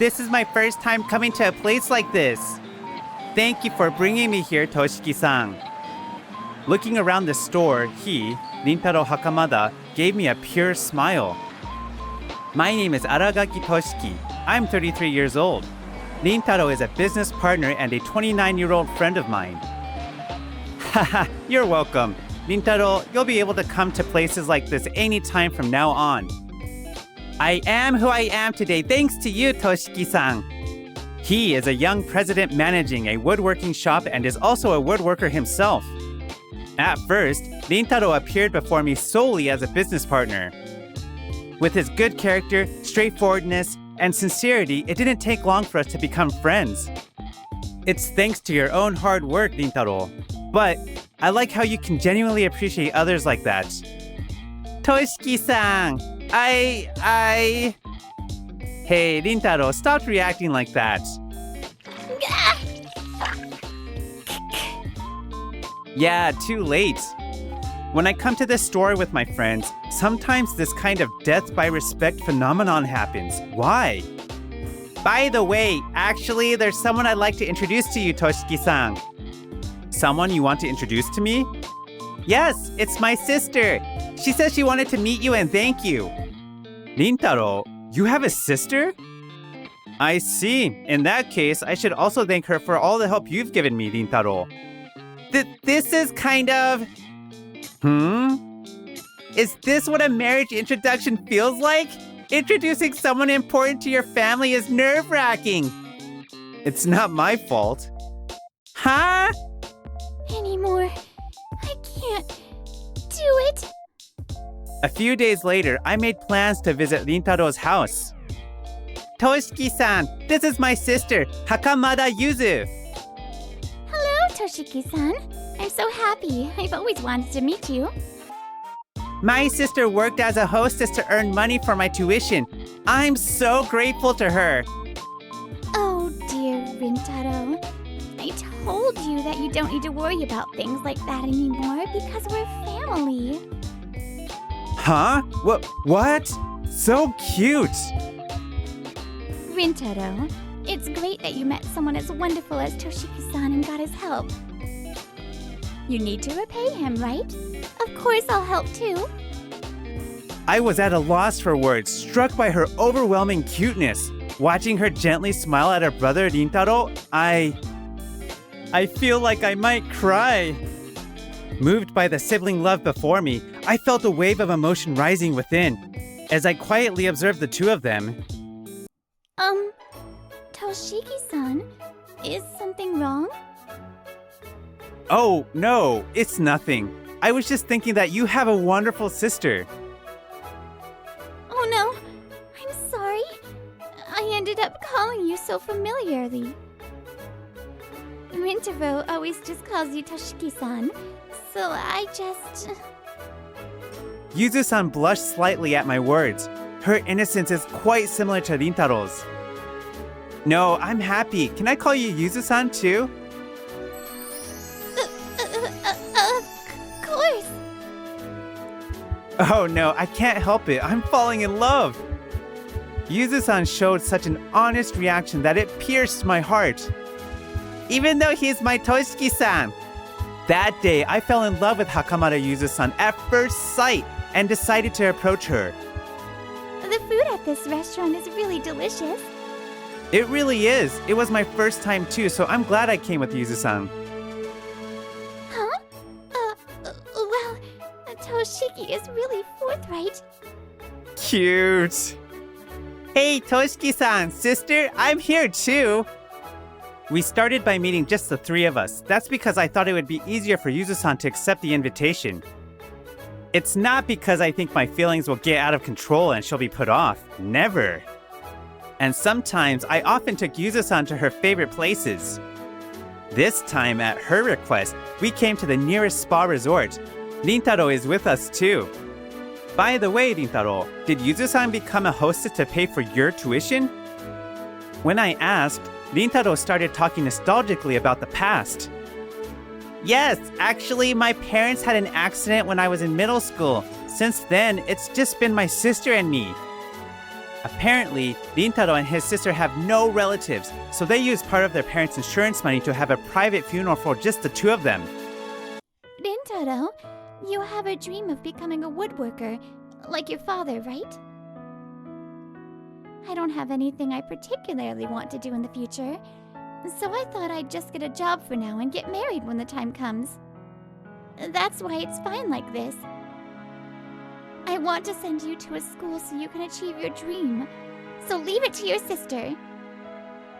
This is my first time coming to a place like this. Thank you for bringing me here, Toshiki-san. Looking around the store, he, Rintaro Hakamada, gave me a pure smile. My name is Aragaki Toshiki. I'm 33 years old. Rintaro is a business partner and a 29-year-old friend of mine. Haha, you're welcome. Rintaro, you'll be able to come to places like this anytime from now on. I am who I am today thanks to you, Toshiki-san. He is a young president managing a woodworking shop and is also a woodworker himself. At first, Rintaro appeared before me solely as a business partner. With his good character, straightforwardness, and sincerity, it didn't take long for us to become friends. It's thanks to your own hard work, Rintaro. But I like how you can genuinely appreciate others like that. Toshiki-san, Hey, Rintaro, stop reacting like that. Yeah, too late. When I come to this store with my friends, sometimes this kind of death by respect phenomenon happens. Why? By the way, actually, there's someone I'd like to introduce to you, Toshiki-san. Someone you want to introduce to me? Yes, it's my sister. She says she wanted to meet you and thank you. Rintaro, you have a sister? I see. In that case, I should also thank her for all the help you've given me, Rintaro. This is kind of... Is this what a marriage introduction feels like? Introducing someone important to your family is nerve-wracking. It's not my fault. Huh? Anymore. I can't do it. A few days later, I made plans to visit Rintaro's house. Toshiki-san, this is my sister, Hakamada Yuzu. Hello, Toshiki-san. I'm so happy. I've always wanted to meet you. My sister worked as a hostess to earn money for my tuition. I'm so grateful to her. Oh, dear Rintaro. I told you that you don't need to worry about things like that anymore because we're family. Huh? What? So cute! Rintaro, it's great that you met someone as wonderful as Toshiki-san and got his help. You need to repay him, right? Of course I'll help too. I was at a loss for words, struck by her overwhelming cuteness. Watching her gently smile at her brother Rintaro, I feel like I might cry. Moved by the sibling love before me, I felt a wave of emotion rising within. As I quietly observed the two of them. Toshiki-san, is something wrong? Oh, no, it's nothing. I was just thinking that you have a wonderful sister. Oh no, I'm sorry. I ended up calling you so familiarly. Rintaro always just calls you Toshiki-san, so I just... Yuzu-san blushed slightly at my words. Her innocence is quite similar to Rintaro's. No, I'm happy. Can I call you Yuzu-san too? Of course. Oh no, I can't help it. I'm falling in love. Yuzu-san showed such an honest reaction that it pierced my heart. Even though he's my Toshiki-san. That day, I fell in love with Hakamada Yuzu-san at first sight and decided to approach her. The food at this restaurant is really delicious. It really is. It was my first time too, so I'm glad I came with Yuzu-san. Huh? Well, Toshiki is really forthright. Cute. Hey, Toshiki-san, sister, I'm here too. We started by meeting just the three of us. That's because I thought it would be easier for Yuzu-san to accept the invitation. It's not because I think my feelings will get out of control and she'll be put off. Never. And sometimes I often took Yuzu-san to her favorite places. This time, at her request, we came to the nearest spa resort. Rintaro is with us too. By the way, Rintaro, did Yuzu-san become a hostess to pay for your tuition? When I asked, Rintaro started talking nostalgically about the past. Yes, actually, my parents had an accident when I was in middle school. Since then, it's just been my sister and me. Apparently, Rintaro and his sister have no relatives, so they use part of their parents' insurance money to have a private funeral for just the two of them. Rintaro, you have a dream of becoming a woodworker, like your father, right? I don't have anything I particularly want to do in the future, so I thought I'd just get a job for now and get married when the time comes. That's why it's fine like this. I want to send you to a school so you can achieve your dream. So leave it to your sister.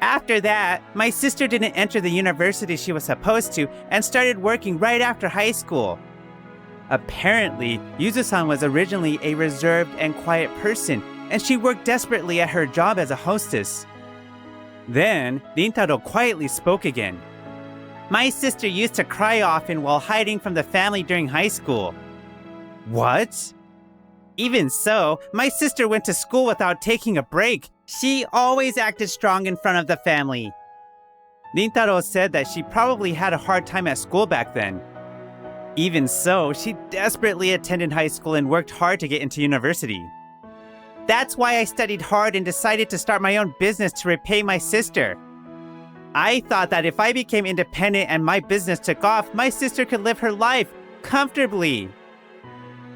After that, my sister didn't enter the university she was supposed to and started working right after high school. Apparently, Yuzu-san was originally a reserved and quiet person, and she worked desperately at her job as a hostess. Then, Rintaro quietly spoke again. My sister used to cry often while hiding from the family during high school. What? Even so, my sister went to school without taking a break. She always acted strong in front of the family. Rintaro said that she probably had a hard time at school back then. Even so, she desperately attended high school and worked hard to get into university. That's why I studied hard and decided to start my own business to repay my sister. I thought that if I became independent and my business took off, my sister could live her life comfortably.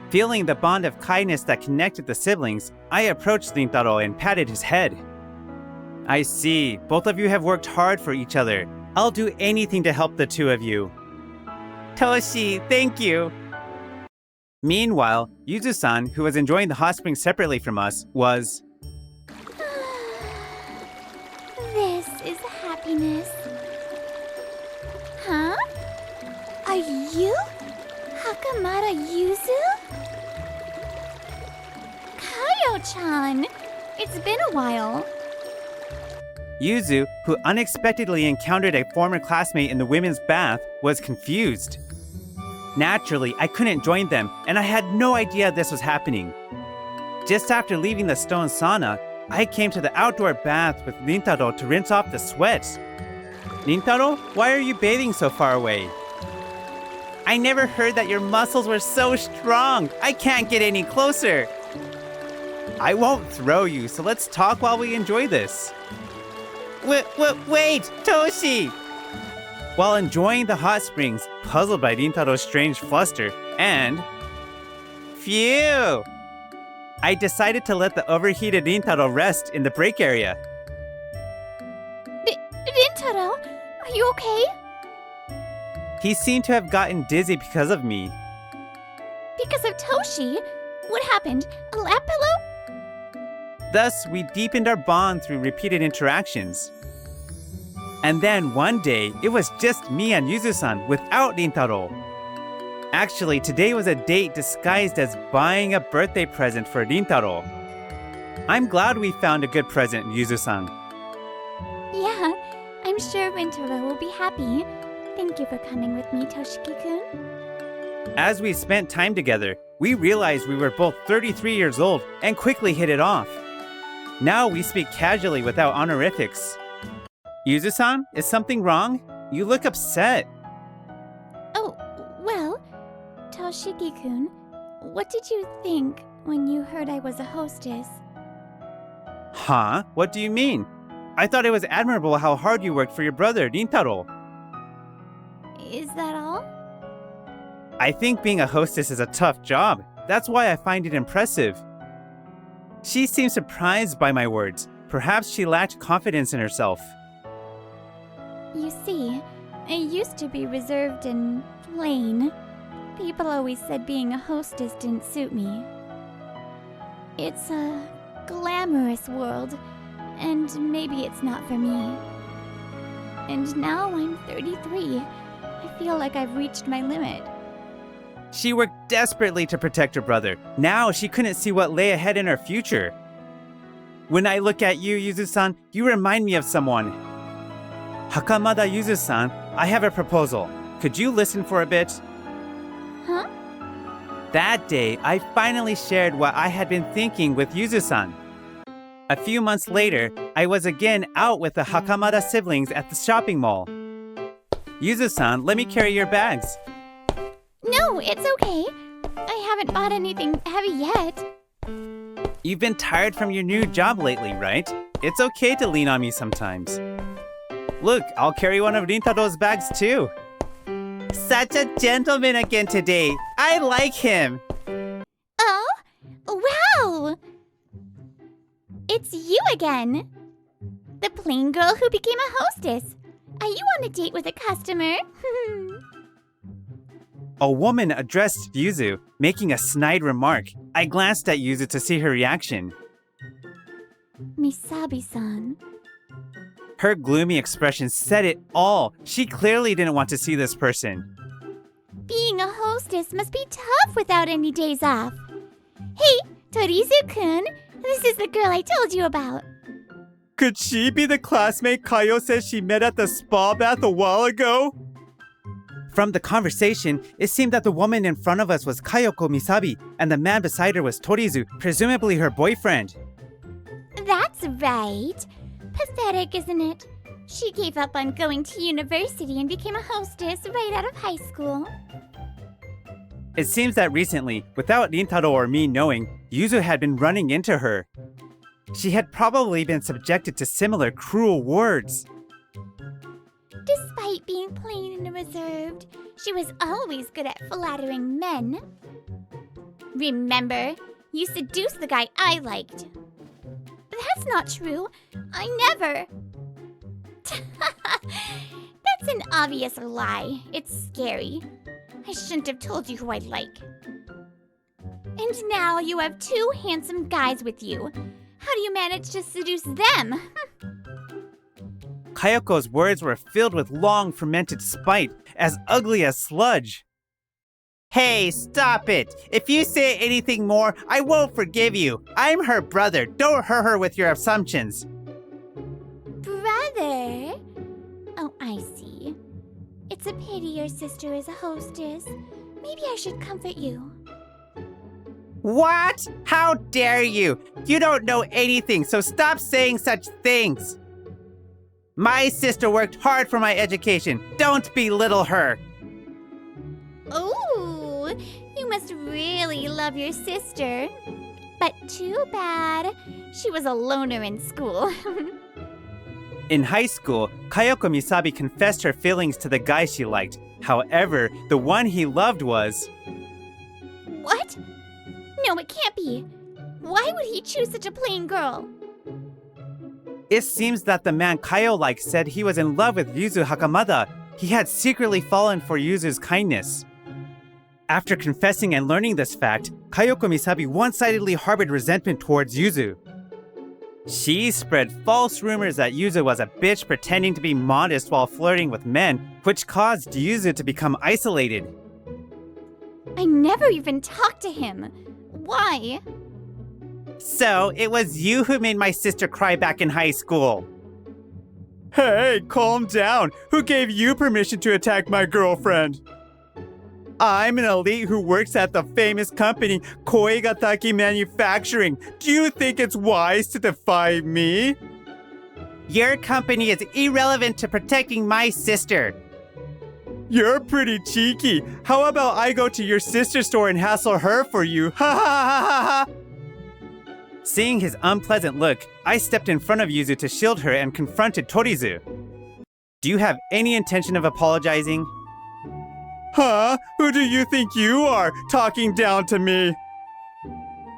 Feeling the bond of kindness that connected the siblings, I approached Rintaro and patted his head. I see, both of you have worked hard for each other. I'll do anything to help the two of you. Toshi, thank you! Meanwhile, Yuzu-san, who was enjoying the hot spring separately from us, was... This is happiness. Huh? Are you Hakamada Yuzu? Kayo-chan! It's been a while. Yuzu, who unexpectedly encountered a former classmate in the women's bath, was confused. Naturally, I couldn't join them, and I had no idea this was happening. Just after leaving the stone sauna, I came to the outdoor bath with Rintaro to rinse off the sweat. Rintaro, why are you bathing so far away? I never heard that your muscles were so strong. I can't get any closer. I won't throw you, so let's talk while we enjoy this. Wait, Toshi! While enjoying the hot springs, puzzled by Rintaro's strange fluster, and... Phew! I decided to let the overheated Rintaro rest in the break area. Rintaro, are you okay? He seemed to have gotten dizzy because of me. Because of Toshi? What happened? A lap pillow? Thus, we deepened our bond through repeated interactions. And then one day, it was just me and Yuzu-san without Rintaro. Actually, today was a date disguised as buying a birthday present for Rintaro. I'm glad we found a good present, Yuzu-san. Yeah, I'm sure Rintaro will be happy. Thank you for coming with me, Toshiki-kun. As we spent time together, we realized we were both 33 years old and quickly hit it off. Now we speak casually without honorifics. Yuzu-san, is something wrong? You look upset. Oh, well, Toshiki-kun, what did you think when you heard I was a hostess? Huh? What do you mean? I thought it was admirable how hard you worked for your brother, Rintaro. Is that all? I think being a hostess is a tough job. That's why I find it impressive. She seemed surprised by my words. Perhaps she lacked confidence in herself. You see, I used to be reserved and plain. People always said being a hostess didn't suit me. It's a glamorous world, and maybe it's not for me. And now I'm 33. I feel like I've reached my limit. She worked desperately to protect her brother. Now she couldn't see what lay ahead in her future. When I look at you, Yuzu-san, you remind me of someone. Hakamada Yuzu-san, I have a proposal. Could you listen for a bit? Huh? That day, I finally shared what I had been thinking with Yuzu-san. A few months later, I was again out with the Hakamada siblings at the shopping mall. Yuzu-san, let me carry your bags. No, it's okay. I haven't bought anything heavy yet. You've been tired from your new job lately, right? It's okay to lean on me sometimes. Look, I'll carry one of Rintaro's bags too. Such a gentleman again today. I like him. Oh, wow! It's you again. The plain girl who became a hostess. Are you on a date with a customer? A woman addressed Yuzu, making a snide remark. I glanced at Yuzu to see her reaction. Misabi-san. Her gloomy expression said it all. She clearly didn't want to see this person. Being a hostess must be tough without any days off. Hey, Torizu-kun, this is the girl I told you about. Could she be the classmate Kayo says she met at the spa bath a while ago? From the conversation, it seemed that the woman in front of us was Kayoko Misabi, and the man beside her was Torizu, presumably her boyfriend. That's right. Pathetic, isn't it? She gave up on going to university and became a hostess right out of high school. It seems that recently, without Rintaro or me knowing, Yuzu had been running into her. She had probably been subjected to similar cruel words. Despite being plain and reserved, she was always good at flattering men. Remember, you seduced the guy I liked. That's not true. I never. That's an obvious lie. It's scary. I shouldn't have told you who I like. And now you have two handsome guys with you. How do you manage to seduce them? Kayoko's words were filled with long fermented spite, as ugly as sludge. Hey, stop it! If you say anything more, I won't forgive you. I'm her brother. Don't hurt her with your assumptions. Brother? Oh, I see. It's a pity your sister is a hostess. Maybe I should comfort you. What? How dare you? You don't know anything, so stop saying such things. My sister worked hard for my education. Don't belittle her. Oh, you must really love your sister. But too bad. She was a loner in school. In high school, Kayoko Misabi confessed her feelings to the guy she liked. However, the one he loved was... What? No, it can't be. Why would he choose such a plain girl? It seems that the man Kayo liked said he was in love with Yuzu Hakamada. He had secretly fallen for Yuzu's kindness. After confessing and learning this fact, Kayoko Misabi one-sidedly harbored resentment towards Yuzu. She spread false rumors that Yuzu was a bitch pretending to be modest while flirting with men, which caused Yuzu to become isolated. I never even talked to him. Why? So, it was you who made my sister cry back in high school. Hey, calm down. Who gave you permission to attack my girlfriend? I'm an elite who works at the famous company Koigataki Manufacturing. Do you think it's wise to defy me? Your company is irrelevant to protecting my sister. You're pretty cheeky. How about I go to your sister's store and hassle her for you? Ha ha ha ha ha! Seeing his unpleasant look, I stepped in front of Yuzu to shield her and confronted Torizu. Do you have any intention of apologizing? Huh? Who do you think you are, talking down to me?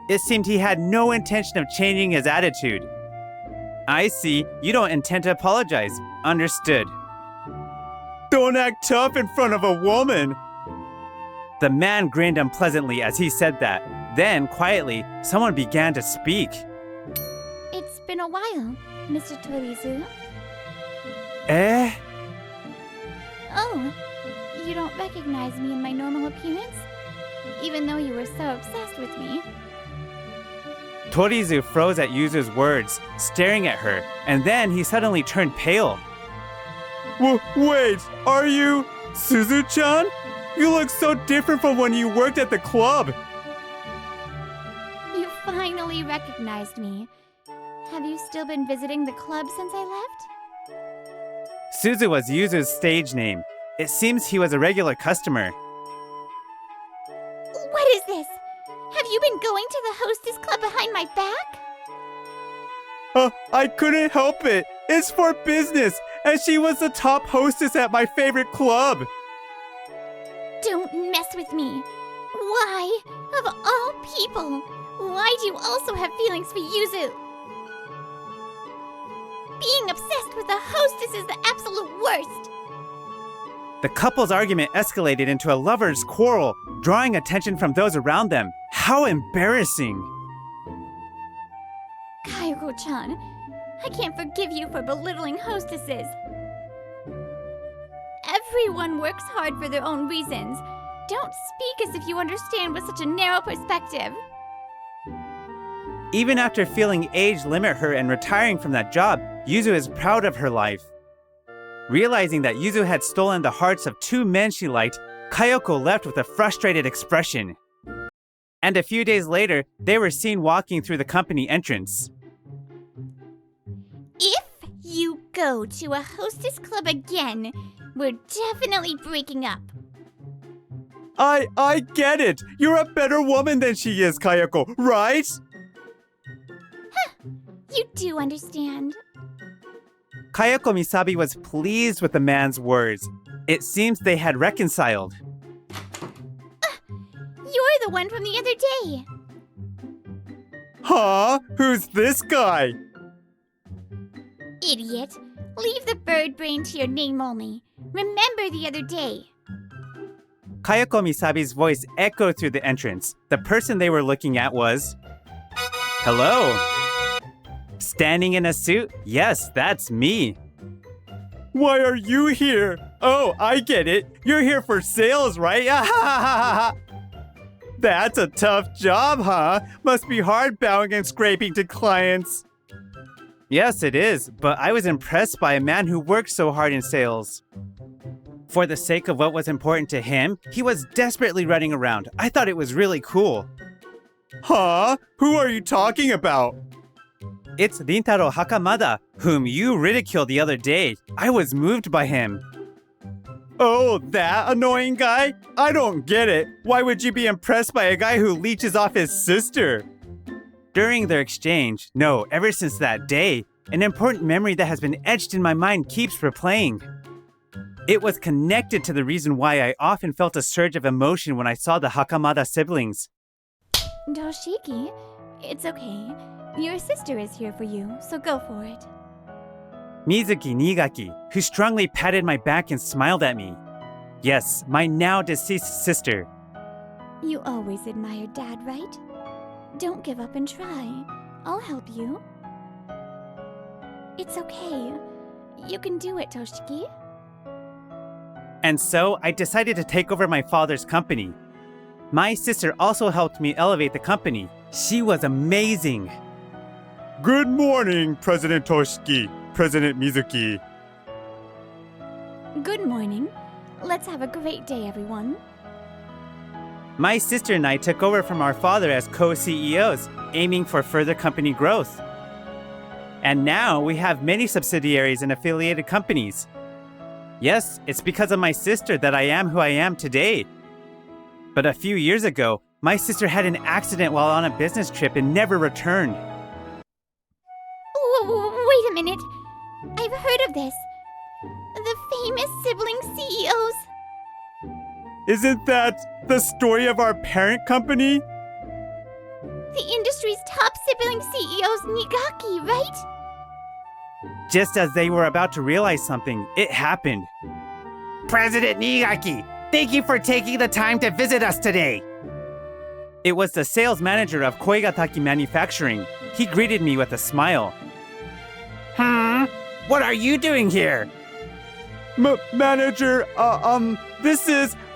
It seemed he had no intention of changing his attitude. I see. You don't intend to apologize. Understood. Don't act tough in front of a woman. The man grinned unpleasantly as he said that. Then, quietly, someone began to speak. It's been a while, Mr. Torizu. Eh? Oh, you don't recognize me in my normal appearance? Even though you were so obsessed with me. Torizu froze at Yuzu's words, staring at her, and then he suddenly turned pale. Wait, are you Suzu-chan? You look so different from when you worked at the club. You finally recognized me. Have you still been visiting the club since I left? Suzu was Yuzu's stage name. It seems he was a regular customer. What is this? Have you been going to the hostess club behind my back? I couldn't help it. It's for business, and she was the top hostess at my favorite club. Don't mess with me. Why, of all people, why do you also have feelings for Yuzu? Being obsessed with a hostess is the absolute worst. The couple's argument escalated into a lover's quarrel, drawing attention from those around them. How embarrassing! Kayoko-chan, I can't forgive you for belittling hostesses. Everyone works hard for their own reasons. Don't speak as if you understand with such a narrow perspective. Even after feeling age limit her and retiring from that job, Yuzu is proud of her life. Realizing that Yuzu had stolen the hearts of two men she liked, Kayoko left with a frustrated expression. And a few days later, they were seen walking through the company entrance. If you go to a hostess club again, we're definitely breaking up. I get it. You're a better woman than she is, Kayoko, right? You do understand. Kayoko Misabi was pleased with the man's words. It seems they had reconciled. You're the one from the other day. Huh? Who's this guy? Idiot. Leave the bird brain to your name only. Remember the other day. Kayoko Misabi's voice echoed through the entrance. The person they were looking at was... Hello? Standing in a suit? Yes, that's me. Why are you here? Oh, I get it. You're here for sales, right? That's a tough job, huh? Must be hard bowing and scraping to clients. Yes, it is, but I was impressed by a man who worked so hard in sales. For the sake of what was important to him, he was desperately running around. I thought it was really cool. Huh? Who are you talking about? It's Rintaro Hakamada, whom you ridiculed the other day. I was moved by him. Oh, that annoying guy? I don't get it. Why would you be impressed by a guy who leeches off his sister? During their exchange, no, ever since that day, an important memory that has been etched in my mind keeps replaying. It was connected to the reason why I often felt a surge of emotion when I saw the Hakamada siblings. Toshiki, it's okay. Your sister is here for you, so go for it. Mizuki Nigaki, who strongly patted my back and smiled at me. Yes, my now deceased sister. You always admired Dad, right? Don't give up and try. I'll help you. It's okay. You can do it, Toshiki. And so I decided to take over my father's company. My sister also helped me elevate the company. She was amazing. Good morning, President Toshiki, President Mizuki. Good morning. Let's have a great day, everyone. My sister and I took over from our father as co-CEOs, aiming for further company growth. And now we have many subsidiaries and affiliated companies. Yes, it's because of my sister that I am who I am today. But a few years ago, my sister had an accident while on a business trip and never returned. Wait a minute. I've heard of this. The famous sibling CEOs. Isn't that the story of our parent company? The industry's top sibling CEOs, Nigaki, right? Just as they were about to realize something, it happened. President Nigaki, thank you for taking the time to visit us today. It was the sales manager of Koigataki Manufacturing. He greeted me with a smile. What are you doing here? Manager,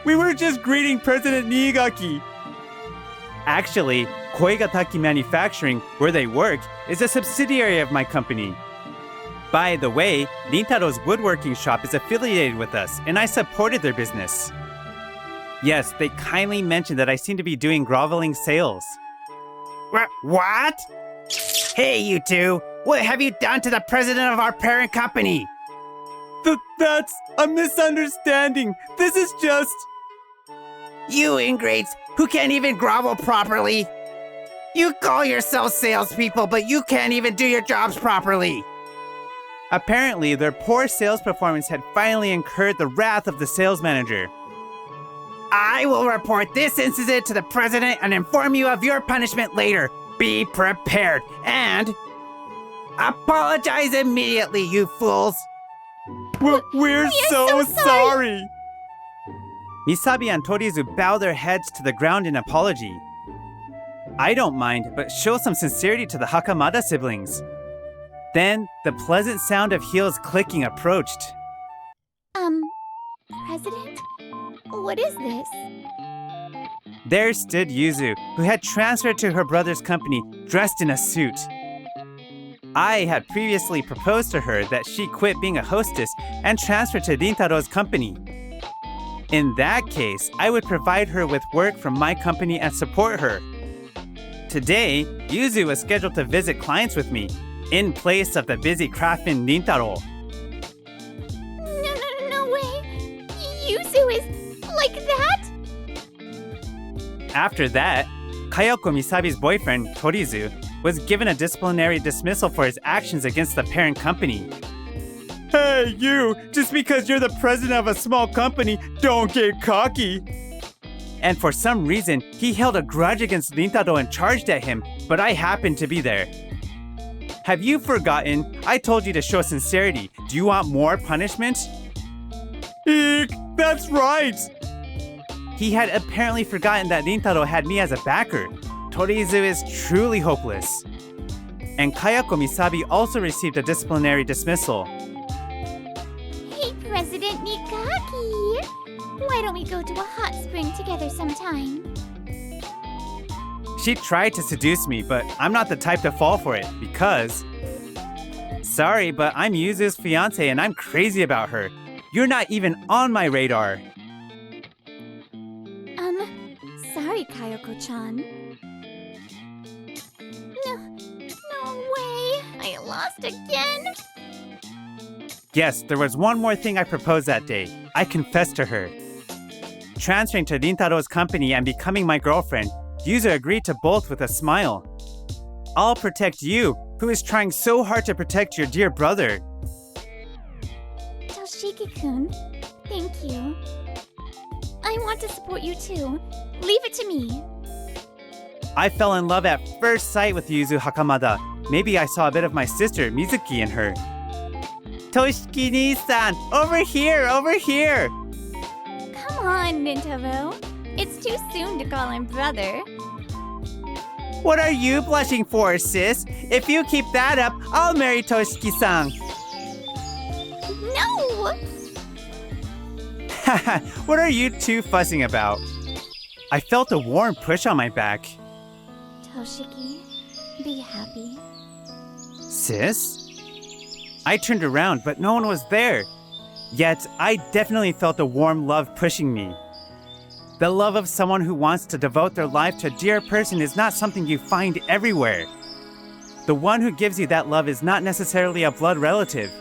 we were just greeting President Nigaki. Actually, Koigataki Manufacturing, where they work, is a subsidiary of my company. By the way, Rintaro's woodworking shop is affiliated with us, and I supported their business. Yes, they kindly mentioned that I seem to be doing groveling sales. What? Hey, you two! What have you done to the president of our parent company? That's a misunderstanding. This is just... You ingrates who can't even grovel properly. You call yourselves salespeople, but you can't even do your jobs properly. Apparently, their poor sales performance had finally incurred the wrath of the sales manager. I will report this incident to the president and inform you of your punishment later. Be prepared and apologize immediately, you fools. We're so sorry. Misabi and Torizu bow their heads to the ground in apology. I don't mind, but show some sincerity to the Hakamada siblings. Then, the pleasant sound of heels clicking approached. President? What is this? There stood Yuzu, who had transferred to her brother's company dressed in a suit. I had previously proposed to her that she quit being a hostess and transfer to Rintaro's company. In that case, I would provide her with work from my company and support her. Today, Yuzu was scheduled to visit clients with me, in place of the busy craftsman Rintaro. No way! Yuzu is like that? After that, Kayoko Misabi's boyfriend, Torizu, was given a disciplinary dismissal for his actions against the parent company. Hey, you! Just because you're the president of a small company, don't get cocky! And for some reason, he held a grudge against Rintaro and charged at him, but I happened to be there. Have you forgotten? I told you to show sincerity. Do you want more punishment? Eek! That's right! He had apparently forgotten that Rintaro had me as a backer. Torizu is truly hopeless. And Kayako Misabi also received a disciplinary dismissal. Hey, President Nikaki! Why don't we go to a hot spring together sometime? She tried to seduce me, but I'm not the type to fall for it because... Sorry, but I'm Yuzu's fiancé and I'm crazy about her. You're not even on my radar. Sorry, Kayoko-chan. No way! I lost again! Yes, there was one more thing I proposed that day. I confessed to her. Transferring to Rintaro's company and becoming my girlfriend, Yuzu agreed to both with a smile. I'll protect you, who is trying so hard to protect your dear brother. Toshiki-kun, thank you. I want to support you too. Leave it to me. I fell in love at first sight with Yuzu Hakamada. Maybe I saw a bit of my sister, Mizuki, in her. Toshiki-ni-san, over here, over here! Come on, Rintaro. It's too soon to call him brother. What are you blushing for, sis? If you keep that up, I'll marry Toshiki-san. No! Haha, what are you two fussing about? I felt a warm push on my back. Toshiki, be happy. Sis? I turned around, but no one was there. Yet, I definitely felt a warm love pushing me. The love of someone who wants to devote their life to a dear person is not something you find everywhere. The one who gives you that love is not necessarily a blood relative.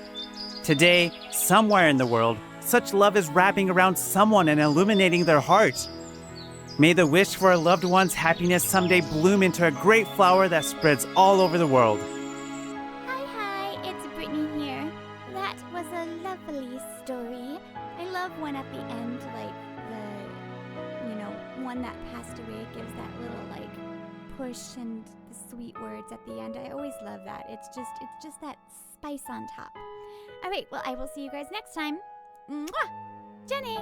Today, somewhere in the world, such love is wrapping around someone and illuminating their heart. May the wish for a loved one's happiness someday bloom into a great flower that spreads all over the world. Hi, it's Brittany here. That was a lovely story. I love when at the end, like, one that passed away gives that little, like, push and the sweet words at the end. I always love that. It's just that spice on top. All right, well, I will see you guys next time. Mwah! Jenny!